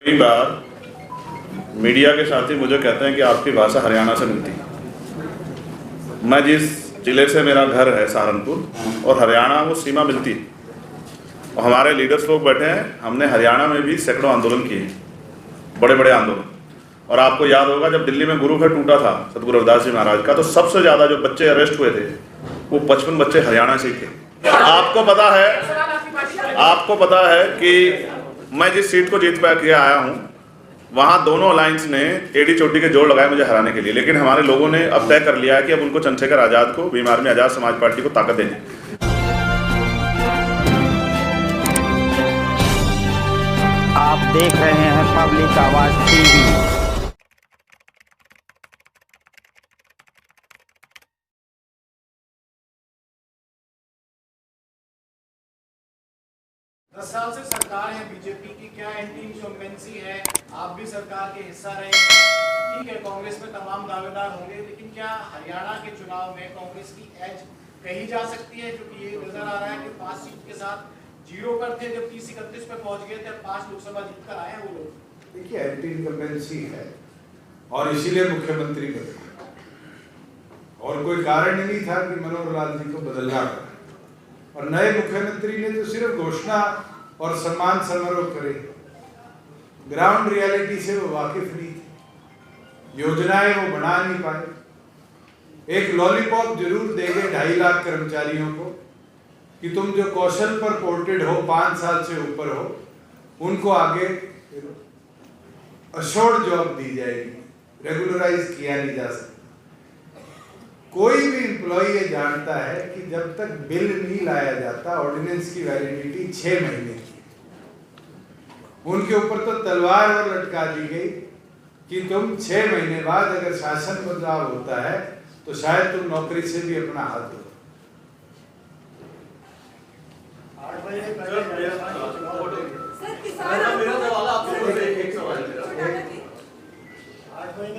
कई बार मीडिया के साथी मुझे कहते हैं कि आपकी भाषा हरियाणा से मिलती है। मैं जिस ज़िले से मेरा घर है सहारनपुर और हरियाणा वो सीमा मिलती है और हमारे लीडर्स लोग बैठे हैं। हमने हरियाणा में भी सैकड़ों आंदोलन किए, बड़े बड़े आंदोलन। और आपको याद होगा जब दिल्ली में गुरु घर टूटा था सतगुरु रविदास जी महाराज का, तो सबसे ज़्यादा जो बच्चे अरेस्ट हुए थे वो 55 बच्चे हरियाणा से ही थे। आपको पता है कि मैं जिस सीट को जीत के आया हूँ वहाँ दोनों अलायंस ने एडी चोटी के जोड़ लगाए मुझे हराने के लिए, लेकिन हमारे लोगों ने अब तय कर लिया है कि अब उनको चंद्रशेखर आज़ाद को, भीम आर्मी आज़ाद समाज पार्टी को ताकत देनी। आप देख रहे हैं पब्लिक आवाज टीवी। 10 साल से सरकार है बीजेपी की, क्या एंटी इंकम्बेंसी है? आप भी सरकार के हिस्सा रहे हैं, ठीक है, कांग्रेस में तमाम दावेदार होंगे, लेकिन क्या हरियाणा के चुनाव में कांग्रेस की एज कही जा सकती है? क्योंकि ये नजर आ रहा है कि 5 सीट के साथ 0 पर थे, जब 30-31 पे पहुंच गए थे, 5 लोकसभा जीत कर आए हैं वो लोग। देखिए, एंटी इनकम्बेंसी है और इसीलिए मुख्यमंत्री बदले, और कोई कारण ही नहीं था कि मनोहर लाल जी को बदलना पड़ा। और नए मुख्यमंत्री ने तो सिर्फ घोषणा और सम्मान समारोह करे, ग्राउंड रियलिटी से वो वाकिफ नहीं थे, योजनाएं वो बना नहीं पाए। एक लॉलीपॉप जरूर देंगे 2.5 लाख कर्मचारियों को कि तुम जो कौशल पर पोर्टेड हो, 5 साल से ऊपर हो, उनको आगे अशोर्ड जॉब दी जाएगी, रेगुलराइज किया नहीं जा सकता। कोई भी एम्प्लॉय ये जानता है कि जब तक बिल नहीं लाया जाता, ऑर्डिनेंस की वैलिडिटी 6 महीने की। उनके ऊपर तो तलवार और लटका दी गई कि तुम 6 महीने बाद अगर शासन बदलाव होता है तो शायद तुम नौकरी से भी अपना हाथ धो। 8 महीने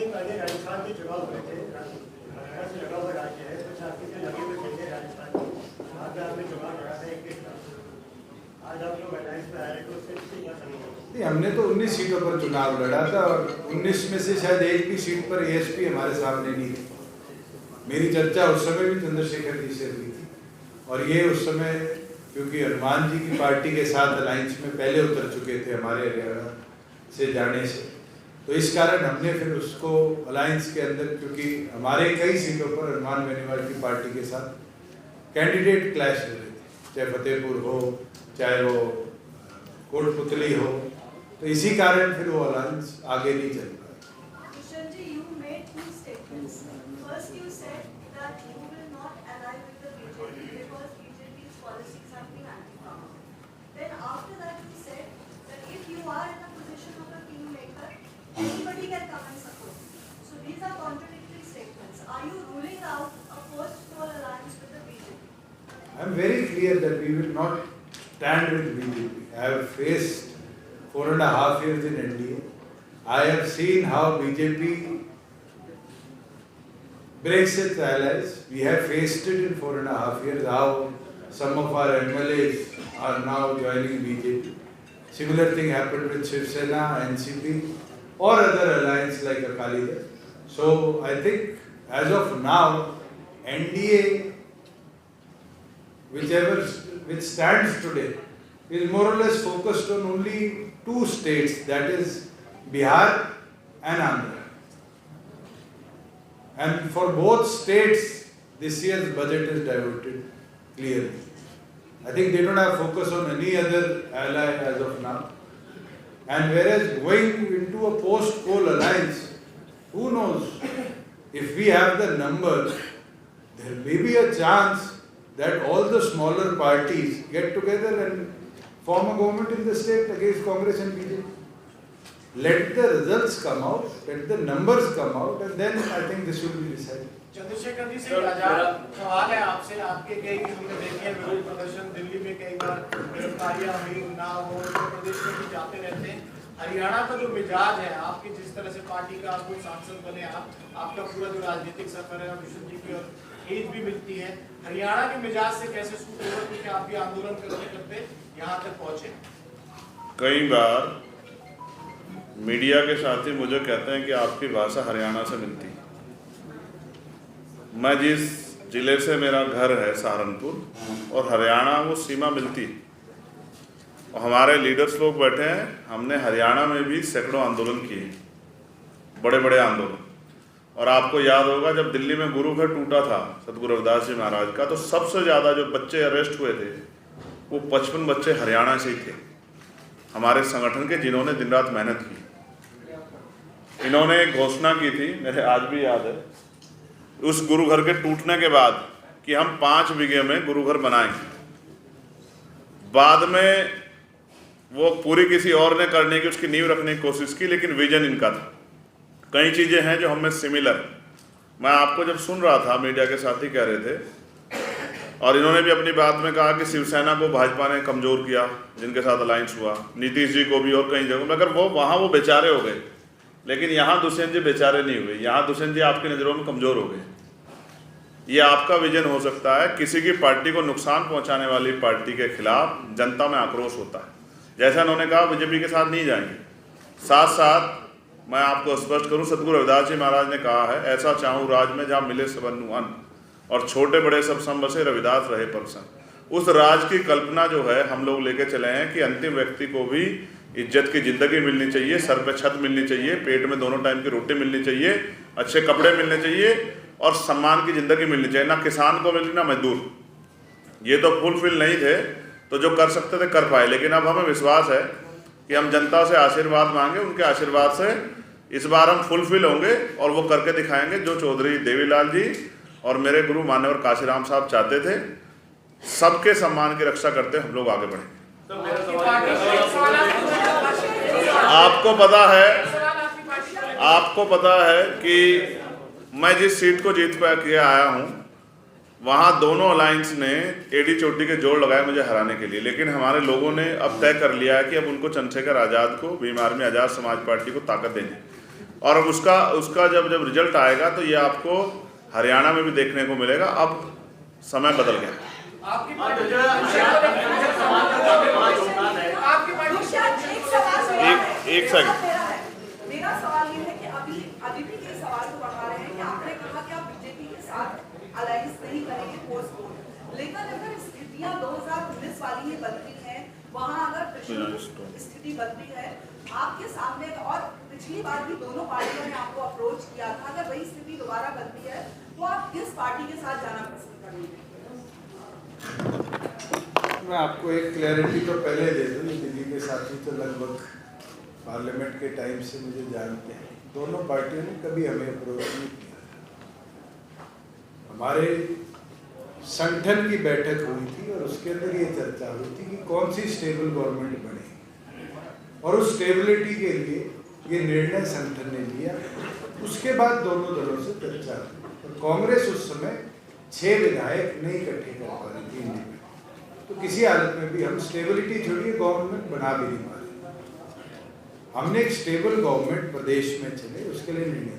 पहले राजस्थान के चुनाव हुए थे, हमने तो 19 सीटों पर चुनाव लड़ा था और 19 में से शायद एक भी सीट पर एएसपी हमारे सामने नहीं थे। मेरी चर्चा उस समय भी चंद्रशेखर जी से हुई थी और ये उस समय क्योंकि हनुमान जी की पार्टी के साथ अलायंस में पहले उतर चुके थे हमारे हरियाणा से जाने से, तो इस कारण हमने फिर उसको अलायंस के अंदर, क्योंकि हमारे कई सीटों पर हनुमान बेनीवाल की पार्टी के साथ कैंडिडेट क्लैश हो रहे थे, चाहे फतेहपुर हो, चाहे वो कोटपुतली हो, तो इसी कारण फिर वो अलायंस आगे नहीं चल पाया। Anybody can come and support. So these are contradictory statements. Are you ruling out a post-poll alliance with the BJP? I am very clear that we will not stand with BJP. I have faced 4.5 years in NDA. I have seen how BJP breaks its allies. We have faced it in 4.5 years, how some of our MLAs are now joining BJP. Similar thing happened with Shiv Sena, NCP, or other alliance like Akali Dal. So I think as of now, NDA, which stands today, is more or less focused on only 2 states, that is Bihar and Andhra. And for both states, this year's budget is diverted clearly. I think they don't have focus on any other ally as of now. And whereas going into a post-poll alliance, who knows, if we have the numbers, there may be a chance that all the smaller parties get together and form a government in the state against Congress and BJP. Let the results come out, let the numbers come out, and then I think this will be decided. Chandrashekhar ji से सवाल है आपसे, आपके कई हमने देखे हैं विरोध प्रदर्शन, दिल्ली में कई बार गिरफ्तारियां हुई, उन्नाव हो, उत्तर प्रदेश में भी जाते रहते हैं। हरियाणा का जो मिजाज है, आपकी जिस तरह से पार्टी का आपको सांसद बने, आपका पूरा जो राजनीतिक सफर है, विष्णु जी की एज भी मिलती है, हरियाणा के मिजाज से कैसे सूट होगा, क्योंकि आप भी आंदोलन करते करते यहाँ तक पहुंचे। कई बार मीडिया के साथी मुझे कहते हैं कि आपकी भाषा हरियाणा से मिलती है। मैं जिस ज़िले से मेरा घर है सहारनपुर और हरियाणा वो सीमा मिलती है। और हमारे लीडर्स लोग बैठे हैं, हमने हरियाणा में भी सैकड़ों आंदोलन किए, बड़े बड़े आंदोलन। और आपको याद होगा जब दिल्ली में गुरु घर टूटा था सतगुरु रविदास जी महाराज का, तो सबसे ज़्यादा जो बच्चे अरेस्ट हुए थे वो 55 बच्चे हरियाणा से ही थे हमारे संगठन के, जिन्होंने दिन रात मेहनत की। इन्होंने एक घोषणा की थी, मेरे आज भी याद है, उस गुरु घर के टूटने के बाद कि हम 5 बीघे में गुरु घर बनाएंगे। बाद में वो पूरी किसी और ने करने की, उसकी नींव रखने की कोशिश की, लेकिन विजन इनका था। कई चीज़ें हैं जो हमें सिमिलर। मैं आपको जब सुन रहा था, मीडिया के साथी कह रहे थे, और इन्होंने भी अपनी बात में कहा कि शिवसेना को भाजपा ने कमज़ोर किया, जिनके साथ अलायंस हुआ, नीतीश जी को भी और कई जगहों, मगर वो वहाँ वो बेचारे हो गए। लेकिन यहाँ दुष्यंत जी बेचारे नहीं हुए, यहाँ दुष्यंत जी आपकी नज़रों में कमज़ोर हो गए। ये आपका विजन हो सकता है, किसी की पार्टी को नुकसान पहुँचाने वाली पार्टी के खिलाफ जनता में आक्रोश होता है। जैसा उन्होंने कहा बीजेपी के साथ नहीं जाएंगे। साथ साथ मैं आपको स्पष्ट करूं, सतगुरु रविदास जी महाराज ने कहा है, ऐसा चाहूँ राज में जहाँ मिले सबनु अन्न, और छोटे बड़े सब सम बसे रविदास रहे प्रसन्न। उस राज की कल्पना जो है हम लोग लेके चले हैं कि अंतिम व्यक्ति को भी इज्जत की ज़िंदगी मिलनी चाहिए, सर पे छत मिलनी चाहिए, पेट में दोनों टाइम की रोटी मिलनी चाहिए, अच्छे कपड़े मिलने चाहिए और सम्मान की ज़िंदगी मिलनी चाहिए। ना किसान को मिली ना मजदूर। ये तो फुलफिल नहीं थे, तो जो कर सकते थे कर पाए। लेकिन अब हमें विश्वास है कि हम जनता से आशीर्वाद मांगे, उनके आशीर्वाद से इस बार हम फुलफिल होंगे और वो करके दिखाएंगे जो चौधरी देवीलाल जी और मेरे गुरु मान्यवर काशीराम साहब चाहते थे। सबके सम्मान की रक्षा करते हम लोग आगे बढ़ेंगे। आपको पता है कि मैं जिस सीट को जीत के आया हूँ, वहाँ दोनों अलायंस ने एडी चोटी के जोड़ लगाए मुझे हराने के लिए। लेकिन हमारे लोगों ने अब तय कर लिया है कि अब उनको चंद्रशेखर आज़ाद को, भीम आर्मी आज़ाद समाज पार्टी को ताकत देंगे। और अब उसका जब रिजल्ट आएगा तो ये आपको हरियाणा में भी देखने को मिलेगा। अब समय बदल गया। एक सेकंड, मेरा सवाल ये है कि अभी भी ये सवाल को बढ़ा रहे हैं कि आपने कहा कि आप बीजेपी के साथ अलायंस नहीं करेंगे पोस्ट, लेकिन अगर स्थितियां 2019 वाली ही बदली है, वहां अगर स्थिति बदली है आपके सामने, और पिछली बार भी दोनों पार्टियों ने आपको अप्रोच किया था, अगर वही स्थिति दोबारा बदली है तो आप किस पार्टी के साथ जाना पसंद करेंगे? मैं आपको एक क्लैरिटी तो पहले दे दूँ, दिल्ली के साथी तो लगभग पार्लियामेंट के टाइम से मुझे जानते हैं। दोनों पार्टियों ने कभी हमें अप्रोच नहीं किया। हमारे संगठन की बैठक हुई थी और उसके अंदर ये चर्चा हुई थी कि कौन सी स्टेबल गवर्नमेंट बने, और उस स्टेबिलिटी के लिए ये निर्णय संगठन ने लिया। उसके बाद दोनों दलों से चर्चा हुई और कांग्रेस उस समय 6 विधायक नहीं इकट्ठे कर पा रही थी इंडिया में, तो किसी हालत में भी हम स्टेबिलिटी छोड़िए गवर्नमेंट बना भी नहीं पा रहे। हमने एक स्टेबल गवर्नमेंट प्रदेश में चले, उसके लिए निर्णय लिया।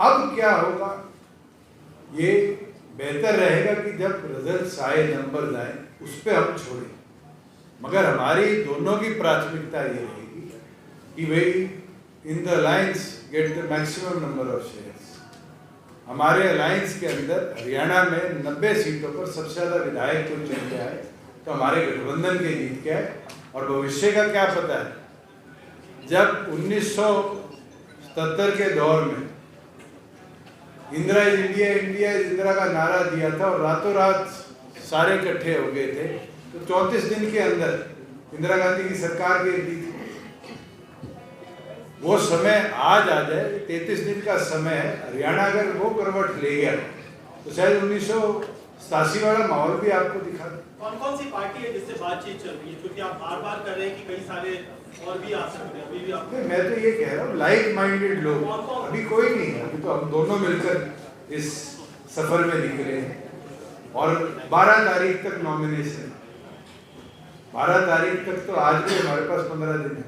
अब क्या होगा, ये बेहतर रहेगा कि जब रिजल्ट आए, नंबर आए, उस पर हम छोड़ें। मगर हमारी दोनों की प्राथमिकता ये रहेगी कि भाई in the alliance get the maximum number of shares. हमारे अलायंस के अंदर हरियाणा में 90 सीटों पर सबसे ज़्यादा विधायक को चुन के आए, तो हमारे गठबंधन के जीत के आए। और भविष्य का क्या पता है, जब 1977 के दौर में Indira is India, India is Indira का नारा दिया था और रातों रात सारे इकट्ठे हो गए थे, तो 34 दिन के अंदर इंदिरा गांधी की सरकार गिर गई थी। वो समय आज आ जाए, 33 दिन का समय है। हरियाणा अगर वो करवट ले गया तो शायद 1987 वाला माहौल भी आपको दिखा दे। कौन सी पार्टी है जिससे बातचीत चल रही है, क्योंकि आप बार कर रहे हैं कि कई सारे और भी आ सकते हैं, अभी भी आप। मैं तो ये कह रहा हूँ लाइक माइंडेड लोग अभी कोई नहीं है। अभी तो हम दोनों मिलकर इस सफर में निकले हैं और 12 तारीख तक नॉमिनेशन, 12 तारीख तक तो आज भी हमारे पास 15 दिन है।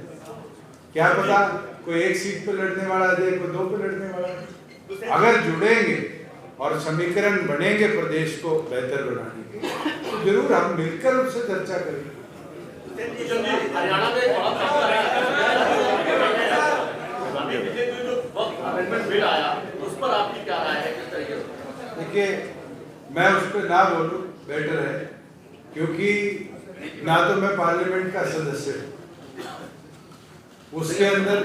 क्या पता कोई एक सीट पे लड़ने वाला आ जाए, कोई 2 पे लड़ने वाला है। अगर जुड़ेंगे और समीकरण बनेंगे प्रदेश को बेहतर बनाने के, तो जरूर हम मिलकर उससे चर्चा करेंगे। हरियाणा में के मैं उस पर ना बोलूं बेटर है, क्योंकि ना तो मैं पार्लियामेंट का सदस्य हूं, उसके अंदर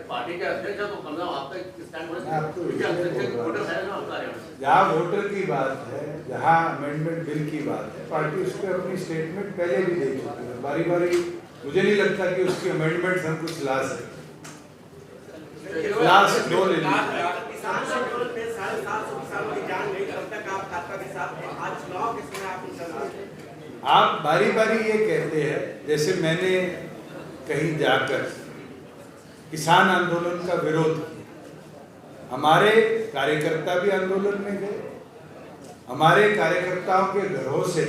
पार्टी के अध्यक्ष तो कम आपका स्टैंड जहाँ वोटर की बात है, जहाँ अमेंडमेंट बिल की बात है, पार्टी उस पर अपनी स्टेटमेंट पहले भी दे चुकी है। बारी बारी मुझे नहीं लगता कि उसकी अमेंडमेंट हम कुछ ला सकते। लास्ट दो ले आप बारी बारी ये कहते हैं, जैसे मैंने कहीं जाकर किसान आंदोलन का विरोध किया, हमारे कार्यकर्ता भी आंदोलन में गए, हमारे कार्यकर्ताओं के घरों से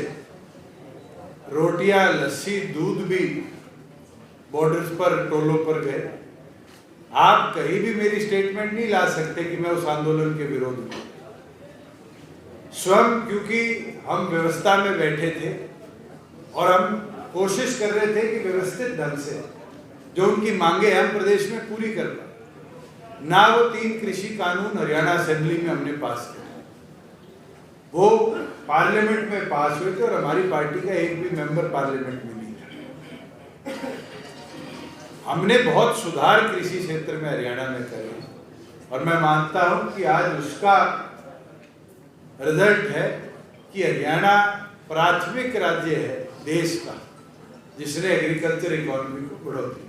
रोटियां, लस्सी, दूध भी बॉर्डर्स पर, टोलों पर गए। आप कहीं भी मेरी स्टेटमेंट नहीं ला सकते कि मैं उस आंदोलन के विरोध में। स्वयं क्योंकि हम व्यवस्था में बैठे थे और हम कोशिश कर रहे थे कि व्यवस्थित ढंग से जो उनकी मांगे हम प्रदेश में पूरी कर पाए। ना वो 3 कृषि कानून हरियाणा असेंबली में हमने पास किए, वो पार्लियामेंट में पास हुए थे और हमारी पार्टी का एक भी मेंबर पार्लियामेंट में नहीं था। हमने बहुत सुधार कृषि क्षेत्र में हरियाणा में करे और मैं मानता हूं कि आज उसका रिजल्ट है कि हरियाणा प्राथमिक राज्य है देश का जिसने एग्रीकल्चर इकोनॉमी को बढ़ोतरी